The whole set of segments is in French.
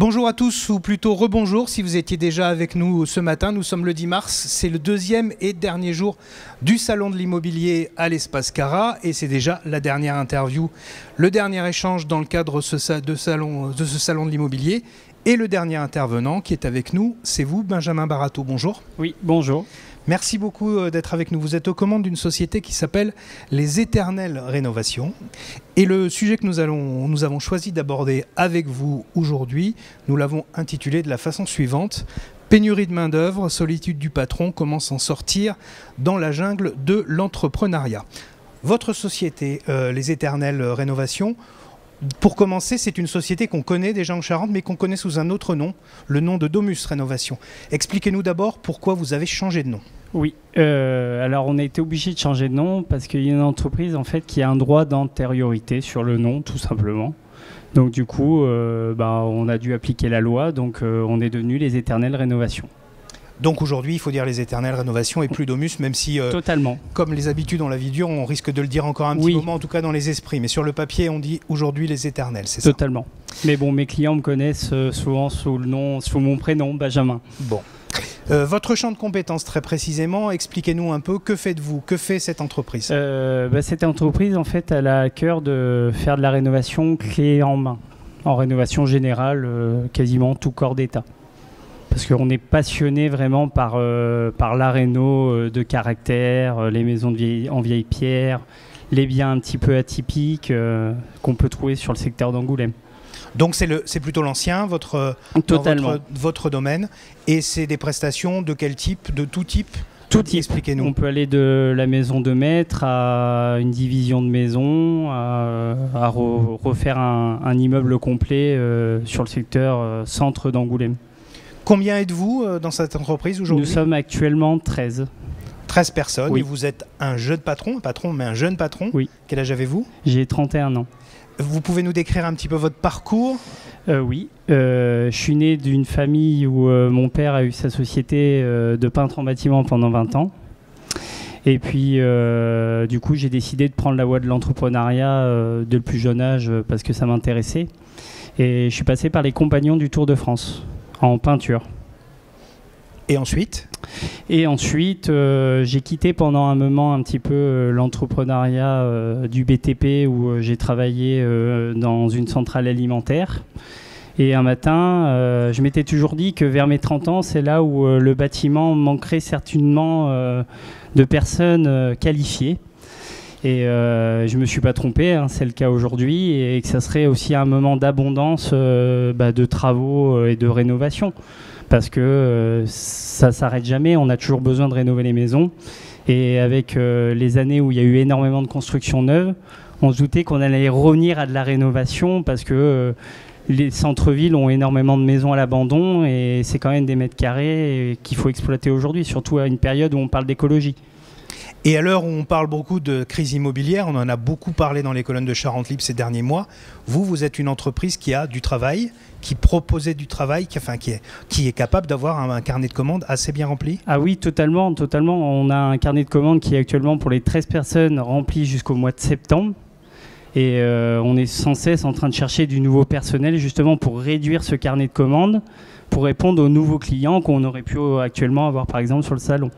Bonjour à tous, ou plutôt rebonjour si vous étiez déjà avec nous ce matin. Nous sommes le 10 mars, c'est le deuxième et dernier jour du Salon de l'immobilier à l'Espace Cara et c'est déjà la dernière interview, le dernier échange dans le cadre de ce salon de l'immobilier. Et le dernier intervenant qui est avec nous, c'est vous, Benjamin Barato. Bonjour. Oui, bonjour. Merci beaucoup d'être avec nous. Vous êtes aux commandes d'une société qui s'appelle Les Éternelles Rénovations. Et le sujet que nous avons choisi d'aborder avec vous aujourd'hui, nous l'avons intitulé de la façon suivante. Pénurie de main-d'œuvre, solitude du patron, comment s'en sortir dans la jungle de l'entrepreneuriat. Votre société, Les Éternelles Rénovations, pour commencer, c'est une société qu'on connaît déjà en Charente, mais qu'on connaît sous un autre nom, le nom de Domus Rénovation. Expliquez-nous d'abord pourquoi vous avez changé de nom. Oui, alors on a été obligé de changer de nom parce qu'il y a une entreprise en fait qui a un droit d'antériorité sur le nom, tout simplement. Donc du coup, on a dû appliquer la loi, donc on est devenu Les Éternelles Rénovations. Donc aujourd'hui, il faut dire Les Éternelles Rénovations et plus Domus, même si, totalement. Comme les habitudes ont la vie dure, on risque de le dire encore un petit moment, en tout cas dans les esprits. Mais sur le papier, on dit aujourd'hui Les Éternelles, c'est ça? Totalement. Mais bon, mes clients me connaissent souvent sous mon prénom, Benjamin. Bon. Votre champ de compétences, très précisément, expliquez-nous un peu, que faites-vous? Que fait cette entreprise? Cette entreprise, en fait, elle a à cœur de faire de la rénovation clé en main. En rénovation générale, quasiment tout corps d'état. Parce qu'on est passionné vraiment par la réno de caractère, les maisons en vieille pierre, les biens un petit peu atypiques qu'on peut trouver sur le secteur d'Angoulême. Donc c'est plutôt l'ancien, votre domaine, et c'est des prestations de quel type? De tout type? Tout type. Expliquez-nous. On peut aller de la maison de maître à une division de maison, à refaire un immeuble complet sur le secteur centre d'Angoulême. Combien êtes-vous dans cette entreprise aujourd'hui? Nous sommes actuellement 13. 13 personnes, oui. Et vous êtes un jeune patron, mais un jeune patron. Oui. Quel âge avez-vous? J'ai 31 ans. Vous pouvez nous décrire un petit peu votre parcours? Oui, je suis né d'une famille où mon père a eu sa société de peintre en bâtiment pendant 20 ans. Et puis, du coup, j'ai décidé de prendre la voie de l'entrepreneuriat dès le plus jeune âge parce que ça m'intéressait. Et je suis passé par les Compagnons du Tour de France en peinture. Et ensuite? Et ensuite, j'ai quitté pendant un moment un petit peu l'entrepreneuriat du BTP où j'ai travaillé dans une centrale alimentaire. Et un matin, je m'étais toujours dit que vers mes 30 ans, c'est là où le bâtiment manquerait certainement de personnes qualifiées. Et je ne me suis pas trompé, hein, c'est le cas aujourd'hui, et que ça serait aussi un moment d'abondance de travaux et de rénovation. Parce que ça ne s'arrête jamais, on a toujours besoin de rénover les maisons. Et avec les années où il y a eu énormément de constructions neuves, on se doutait qu'on allait revenir à de la rénovation parce que les centres-villes ont énormément de maisons à l'abandon et c'est quand même des mètres carrés qu'il faut exploiter aujourd'hui, surtout à une période où on parle d'écologie. Et à l'heure où on parle beaucoup de crise immobilière, on en a beaucoup parlé dans les colonnes de Charente Libre ces derniers mois, vous êtes une entreprise qui a du travail, qui proposait du travail, qui est capable d'avoir un carnet de commandes assez bien rempli? Ah oui, totalement. On a un carnet de commandes qui est actuellement pour les 13 personnes rempli jusqu'au mois de septembre. Et on est sans cesse en train de chercher du nouveau personnel justement pour réduire ce carnet de commandes, pour répondre aux nouveaux clients qu'on aurait pu actuellement avoir par exemple sur le salon.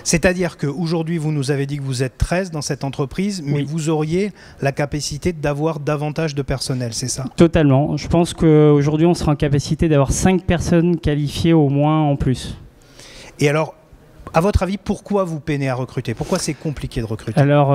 C'est-à-dire qu'aujourd'hui, vous nous avez dit que vous êtes 13 dans cette entreprise, mais oui, vous auriez la capacité d'avoir davantage de personnel, c'est ça? Totalement. Je pense qu'aujourd'hui, on sera en capacité d'avoir 5 personnes qualifiées au moins en plus. Et alors, à votre avis, pourquoi vous peinez à recruter? Pourquoi c'est compliqué de recruter? Alors,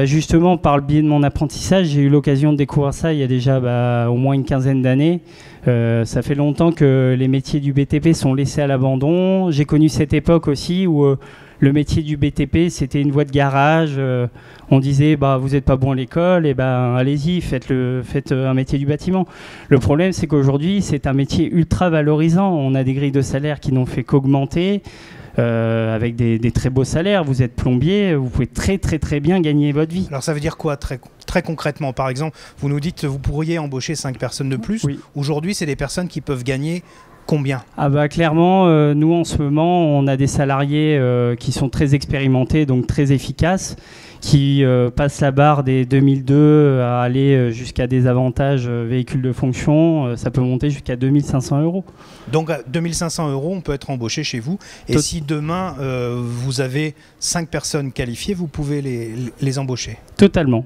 justement, par le biais de mon apprentissage, j'ai eu l'occasion de découvrir ça il y a déjà au moins une quinzaine d'années. Ça fait longtemps que les métiers du BTP sont laissés à l'abandon. J'ai connu cette époque aussi où le métier du BTP, c'était une voie de garage. On disait, vous n'êtes pas bon à l'école, et allez-y, faites un métier du bâtiment. Le problème, c'est qu'aujourd'hui, c'est un métier ultra valorisant. On a des grilles de salaire qui n'ont fait qu'augmenter. Avec des très beaux salaires. Vous êtes plombier, vous pouvez très très très bien gagner votre vie. Alors ça veut dire quoi très concrètement? Par exemple, vous nous dites que vous pourriez embaucher 5 personnes de plus. Oui. Aujourd'hui, c'est des personnes qui peuvent gagner combien? Ah bah clairement, nous en ce moment, on a des salariés qui sont très expérimentés, donc très efficaces, qui passent la barre des 2002 à aller jusqu'à des avantages véhicules de fonction. Ça peut monter jusqu'à 2500 €. Donc à 2500 €, on peut être embauché chez vous. Et si demain, vous avez 5 personnes qualifiées, vous pouvez les embaucher? Totalement.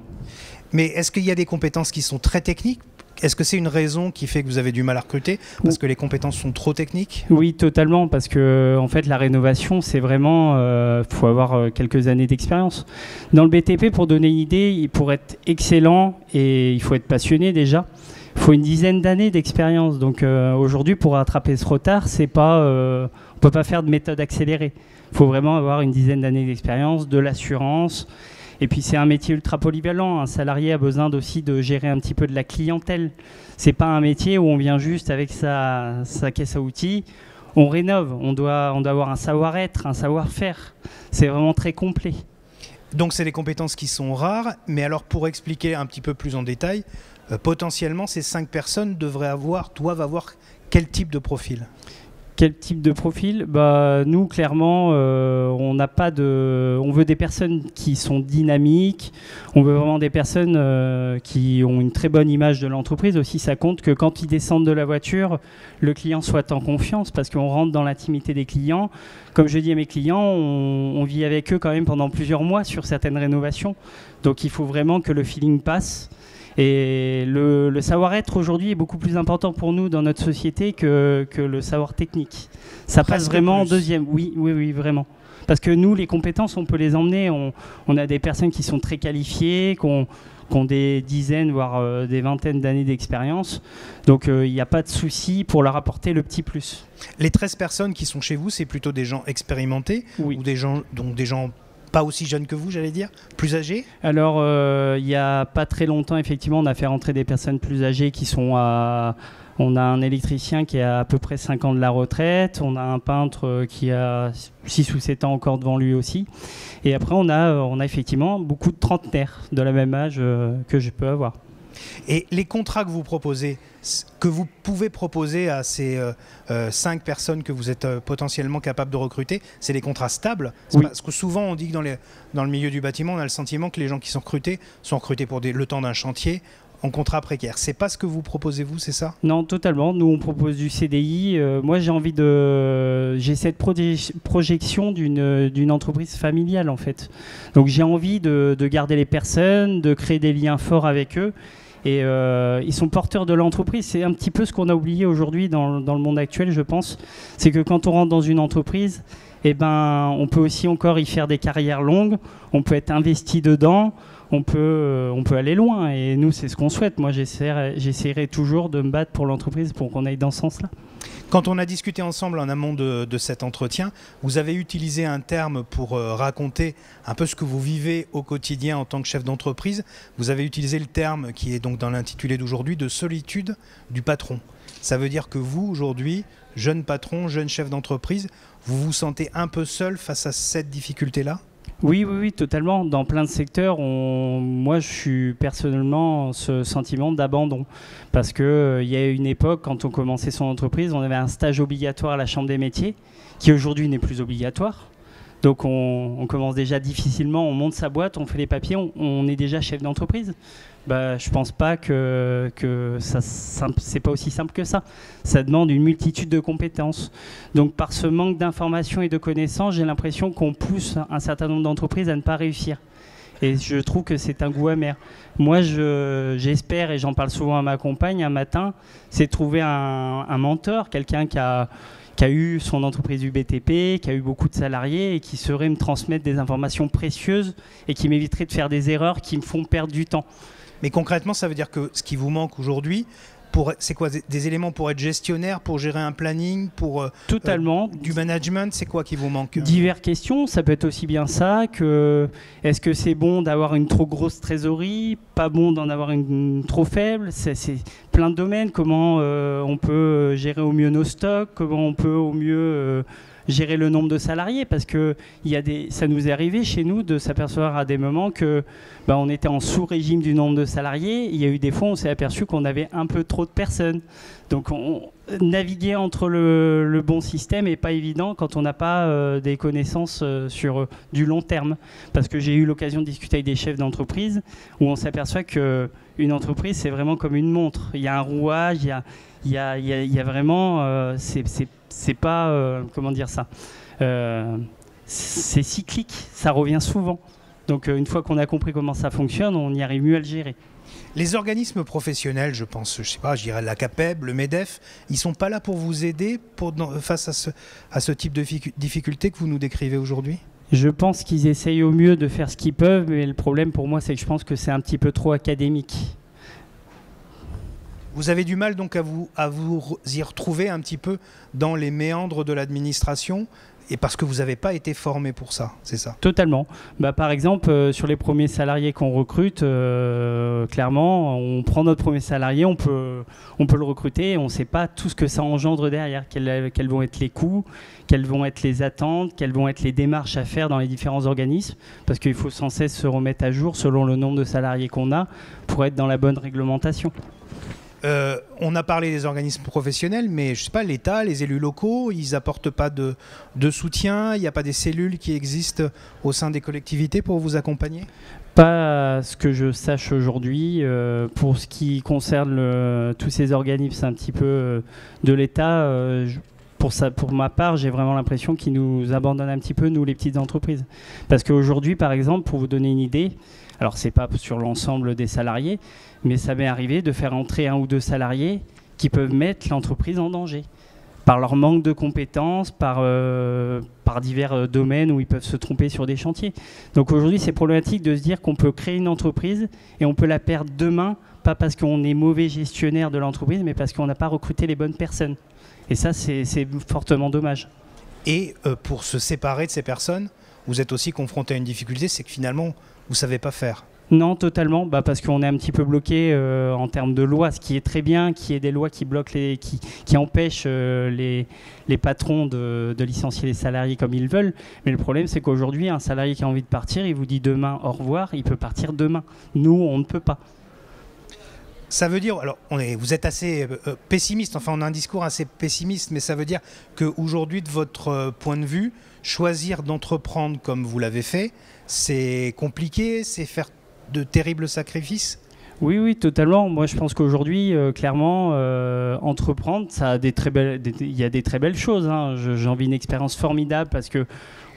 Mais est-ce qu'il y a des compétences qui sont très techniques? Est-ce que c'est une raison qui fait que vous avez du mal à recruter parce que les compétences sont trop techniques? Oui, totalement, parce que en fait, la rénovation, c'est vraiment, faut avoir quelques années d'expérience. Dans le BTP, pour donner une idée, pour être excellent, et il faut être passionné déjà, il faut une dizaine d'années d'expérience. Donc aujourd'hui, pour rattraper ce retard, c'est pas, on peut pas faire de méthode accélérée. Il faut vraiment avoir une dizaine d'années d'expérience, de l'assurance. Et puis c'est un métier ultra polyvalent. Un salarié a besoin aussi de gérer un petit peu de la clientèle. C'est pas un métier où on vient juste avec sa caisse à outils. On rénove. On doit avoir un savoir-être, un savoir-faire. C'est vraiment très complet. Donc c'est des compétences qui sont rares. Mais alors pour expliquer un petit peu plus en détail, potentiellement ces 5 personnes doivent avoir quel type de profil? Quel type de profil? Bah, nous, clairement, on n'a pas de... On veut des personnes qui sont dynamiques. On veut vraiment des personnes qui ont une très bonne image de l'entreprise. Aussi, ça compte que quand ils descendent de la voiture, le client soit en confiance parce qu'on rentre dans l'intimité des clients. Comme je dis à mes clients, on vit avec eux quand même pendant plusieurs mois sur certaines rénovations. Donc, il faut vraiment que le feeling passe. Et le savoir-être aujourd'hui est beaucoup plus important pour nous dans notre société que le savoir technique. Ça passe vraiment en deuxième. Oui, vraiment. Parce que nous, les compétences, on peut les emmener. On a des personnes qui sont très qualifiées, qui ont des dizaines, voire des vingtaines d'années d'expérience. Donc, il n'y a pas de souci pour leur apporter le petit plus. Les 13 personnes qui sont chez vous, c'est plutôt des gens expérimentés ou des gens pas aussi jeunes que vous, j'allais dire, plus âgés? Alors, il n'y a pas très longtemps, effectivement, on a fait rentrer des personnes plus âgées qui sont à... On a un électricien qui a à peu près 5 ans de la retraite. On a un peintre qui a 6 ou 7 ans encore devant lui aussi. Et après, on a effectivement beaucoup de trentenaires de la même âge que je peux avoir. Et les contrats que vous proposez, que vous pouvez proposer à ces 5 personnes que vous êtes potentiellement capable de recruter, c'est des contrats stables? Oui. Parce que souvent on dit que dans le milieu du bâtiment, on a le sentiment que les gens qui sont recrutés pour le temps d'un chantier en contrat précaire. C'est pas ce que vous proposez, vous, c'est ça? Non, totalement. Nous, on propose du CDI. Moi, j'ai cette projection d'une entreprise familiale, en fait. Donc, j'ai envie de garder les personnes, de créer des liens forts avec eux. Et ils sont porteurs de l'entreprise. C'est un petit peu ce qu'on a oublié aujourd'hui dans le monde actuel, je pense. C'est que quand on rentre dans une entreprise, eh ben, on peut aussi encore y faire des carrières longues. On peut être investi dedans. On peut aller loin. Et nous, c'est ce qu'on souhaite. Moi, j'essaierai toujours de me battre pour l'entreprise pour qu'on aille dans ce sens-là. Quand on a discuté ensemble en amont de cet entretien, vous avez utilisé un terme pour raconter un peu ce que vous vivez au quotidien en tant que chef d'entreprise. Vous avez utilisé le terme qui est donc dans l'intitulé d'aujourd'hui de solitude du patron. Ça veut dire que vous, aujourd'hui, jeune patron, jeune chef d'entreprise, vous vous sentez un peu seul face à cette difficulté-là ? Oui, totalement. Dans plein de secteurs, moi, je suis personnellement ce sentiment d'abandon. Parce qu'il y a une époque, quand on commençait son entreprise, on avait un stage obligatoire à la Chambre des métiers, qui aujourd'hui n'est plus obligatoire. Donc, on commence déjà difficilement, on monte sa boîte, on fait les papiers, on est déjà chef d'entreprise. Bah, je pense pas que c'est pas aussi simple que ça. Ça demande une multitude de compétences. Donc par ce manque d'informations et de connaissances, j'ai l'impression qu'on pousse un certain nombre d'entreprises à ne pas réussir. Et je trouve que c'est un goût amer. Moi, j'espère, et j'en parle souvent à ma compagne un matin, c'est trouver un mentor, quelqu'un qui a eu son entreprise du BTP, qui a eu beaucoup de salariés et qui saurait me transmettre des informations précieuses et qui m'éviterait de faire des erreurs qui me font perdre du temps. Mais concrètement, ça veut dire que ce qui vous manque aujourd'hui, c'est quoi, des éléments pour être gestionnaire, pour gérer un planning, pour totalement du management, c'est quoi qui vous manque? Diverses questions, ça peut être aussi bien ça que est-ce que c'est bon d'avoir une trop grosse trésorerie, pas bon d'en avoir une trop faible, c'est plein de domaines, comment on peut gérer au mieux nos stocks, comment on peut au mieux gérer le nombre de salariés, parce que ça nous est arrivé chez nous de s'apercevoir à des moments que on était en sous-régime du nombre de salariés. Il y a eu des fois où on s'est aperçu qu'on avait un peu trop de personnes. Donc naviguer entre le bon système n'est pas évident quand on n'a pas des connaissances sur du long terme. Parce que j'ai eu l'occasion de discuter avec des chefs d'entreprise où on s'aperçoit qu'une entreprise, c'est vraiment comme une montre. Il y a un rouage, il y a vraiment... c'est pas... comment dire ça c'est cyclique, ça revient souvent. Donc une fois qu'on a compris comment ça fonctionne, on y arrive mieux à le gérer. Les organismes professionnels, je pense, je sais pas, je dirais la CAPEB, le MEDEF, ils sont pas là pour vous aider face à ce type de difficultés que vous nous décrivez aujourd'hui ? Je pense qu'ils essayent au mieux de faire ce qu'ils peuvent, mais le problème pour moi, c'est que je pense que c'est un petit peu trop académique. Vous avez du mal donc à vous y retrouver un petit peu dans les méandres de l'administration ? Et parce que vous n'avez pas été formé pour ça, c'est ça ? Totalement. Par exemple, sur les premiers salariés qu'on recrute, clairement, on prend notre premier salarié, on peut le recruter et on ne sait pas tout ce que ça engendre derrière, quels vont être les coûts, quelles vont être les attentes, quelles vont être les démarches à faire dans les différents organismes, parce qu'il faut sans cesse se remettre à jour selon le nombre de salariés qu'on a pour être dans la bonne réglementation. On a parlé des organismes professionnels, mais je sais pas, l'État, les élus locaux, ils apportent pas de soutien. Il n'y a pas des cellules qui existent au sein des collectivités pour vous accompagner ? Pas ce que je sache aujourd'hui. Pour ce qui concerne tous ces organismes un petit peu de l'État, pour ma part, j'ai vraiment l'impression qu'ils nous abandonnent un petit peu, nous, les petites entreprises. Parce qu'aujourd'hui, par exemple, pour vous donner une idée, alors c'est pas sur l'ensemble des salariés, mais ça m'est arrivé de faire entrer 1 ou 2 salariés qui peuvent mettre l'entreprise en danger par leur manque de compétences, par divers domaines où ils peuvent se tromper sur des chantiers. Donc aujourd'hui, c'est problématique de se dire qu'on peut créer une entreprise et on peut la perdre demain, pas parce qu'on est mauvais gestionnaire de l'entreprise, mais parce qu'on n'a pas recruté les bonnes personnes. Et ça, c'est fortement dommage. Et pour se séparer de ces personnes, vous êtes aussi confronté à une difficulté, c'est que finalement, vous ne savez pas faire. Non, totalement, parce qu'on est un petit peu bloqué en termes de loi, ce qui est très bien, qu'il y ait des lois qui bloquent qui empêchent les patrons de licencier les salariés comme ils veulent. Mais le problème, c'est qu'aujourd'hui, un salarié qui a envie de partir, il vous dit demain au revoir, il peut partir demain. Nous, on ne peut pas. Ça veut dire, alors vous êtes assez pessimiste, enfin on a un discours assez pessimiste, mais ça veut dire qu'aujourd'hui, de votre point de vue, choisir d'entreprendre comme vous l'avez fait, c'est compliqué, c'est faire de terribles sacrifices ? Oui, totalement. Moi, je pense qu'aujourd'hui, clairement, entreprendre, il y a des très belles choses. Hein. J'en vis une expérience formidable parce que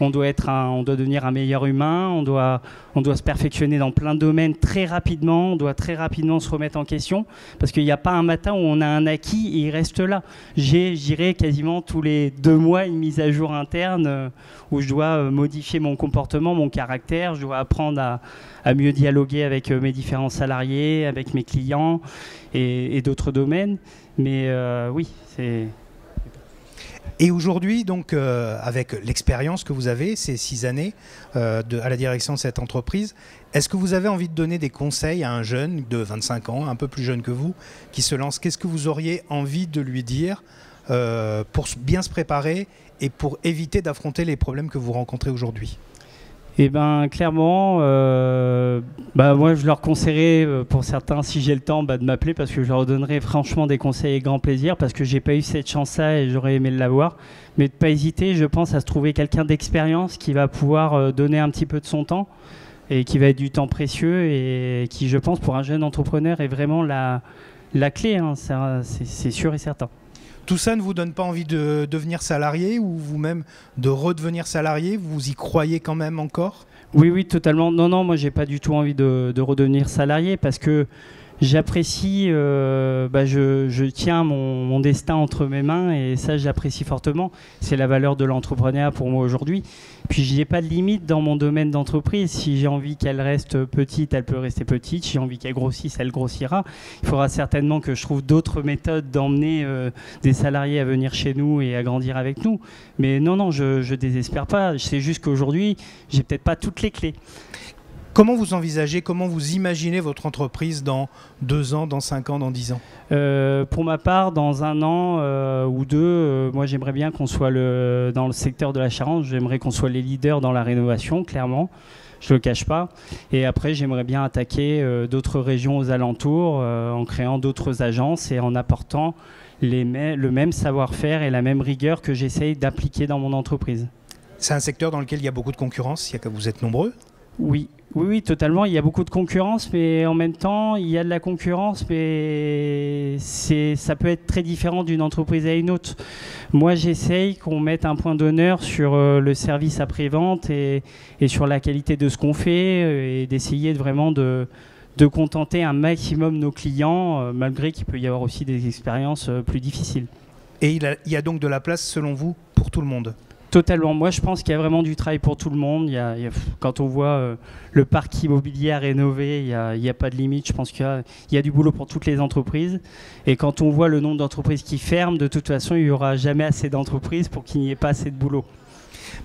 on doit devenir un meilleur humain, on doit se perfectionner dans plein de domaines très rapidement, on doit très rapidement se remettre en question parce qu'il n'y a pas un matin où on a un acquis et il reste là. J'ai, je dirais, quasiment tous les 2 mois une mise à jour interne où je dois modifier mon comportement, mon caractère, je dois apprendre à mieux dialoguer avec mes différents salariés, avec mes clients et d'autres domaines. Mais oui, c'est... Et aujourd'hui, donc, avec l'expérience que vous avez, ces 6 années à la direction de cette entreprise, est-ce que vous avez envie de donner des conseils à un jeune de 25 ans, un peu plus jeune que vous, qui se lance ? Qu'est-ce que vous auriez envie de lui dire pour bien se préparer et pour éviter d'affronter les problèmes que vous rencontrez aujourd'hui ? Eh bien, clairement, moi, je leur conseillerais, pour certains, si j'ai le temps, de m'appeler parce que je leur donnerai franchement des conseils avec grand plaisir parce que j'ai pas eu cette chance-là et j'aurais aimé l'avoir. Mais de ne pas hésiter, je pense, à se trouver quelqu'un d'expérience qui va pouvoir donner un petit peu de son temps et qui va être du temps précieux et qui, je pense, pour un jeune entrepreneur, est vraiment la clé. Hein, c'est sûr et certain. Tout ça ne vous donne pas envie de devenir salarié ou vous-même de redevenir salarié ? Vous y croyez quand même encore ? Oui, totalement. Non, moi, j'ai pas du tout envie de redevenir salarié parce que j'apprécie, je tiens mon destin entre mes mains et ça, j'apprécie fortement. C'est la valeur de l'entrepreneuriat pour moi aujourd'hui. Puis, je n'ai pas de limite dans mon domaine d'entreprise. Si j'ai envie qu'elle reste petite, elle peut rester petite. Si j'ai envie qu'elle grossisse, elle grossira. Il faudra certainement que je trouve d'autres méthodes d'emmener des salariés à venir chez nous et à grandir avec nous. Mais non, je désespère pas. C'est juste qu'aujourd'hui, j'ai peut-être pas toutes les clés. Comment vous envisagez, comment vous imaginez votre entreprise dans 2 ans, dans 5 ans, dans 10 ans ? Pour ma part, dans 1 an ou 2, moi j'aimerais bien qu'on soit dans le secteur de la Charente, j'aimerais qu'on soit les leaders dans la rénovation, clairement, je ne le cache pas. Et après, j'aimerais bien attaquer d'autres régions aux alentours en créant d'autres agences et en apportant le même savoir-faire et la même rigueur que j'essaye d'appliquer dans mon entreprise. C'est un secteur dans lequel il y a beaucoup de concurrence, vous êtes nombreux? Oui, totalement. Il y a beaucoup de concurrence, mais en même temps, il y a de la concurrence, mais ça peut être très différent d'une entreprise à une autre. Moi, j'essaye qu'on mette un point d'honneur sur le service après-vente et sur la qualité de ce qu'on fait et d'essayer vraiment de contenter un maximum nos clients, malgré qu'il peut y avoir aussi des expériences plus difficiles. Et il y a donc de la place, selon vous, pour tout le monde? Totalement. Moi, je pense qu'il y a vraiment du travail pour tout le monde. Quand on voit le parc immobilier à rénover, il n'y a pas de limite. Je pense qu'il y a du boulot pour toutes les entreprises. Et quand on voit le nombre d'entreprises qui ferment, de toute façon, il n'y aura jamais assez d'entreprises pour qu'il n'y ait pas assez de boulot.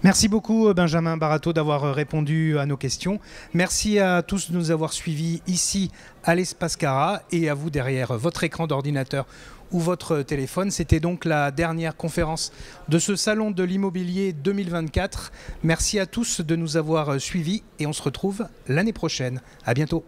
Merci beaucoup Benjamin Barato d'avoir répondu à nos questions. Merci à tous de nous avoir suivis ici à l'Espace Cara et à vous derrière votre écran d'ordinateur ou votre téléphone. C'était donc la dernière conférence de ce salon de l'immobilier 2024. Merci à tous de nous avoir suivis et on se retrouve l'année prochaine. À bientôt.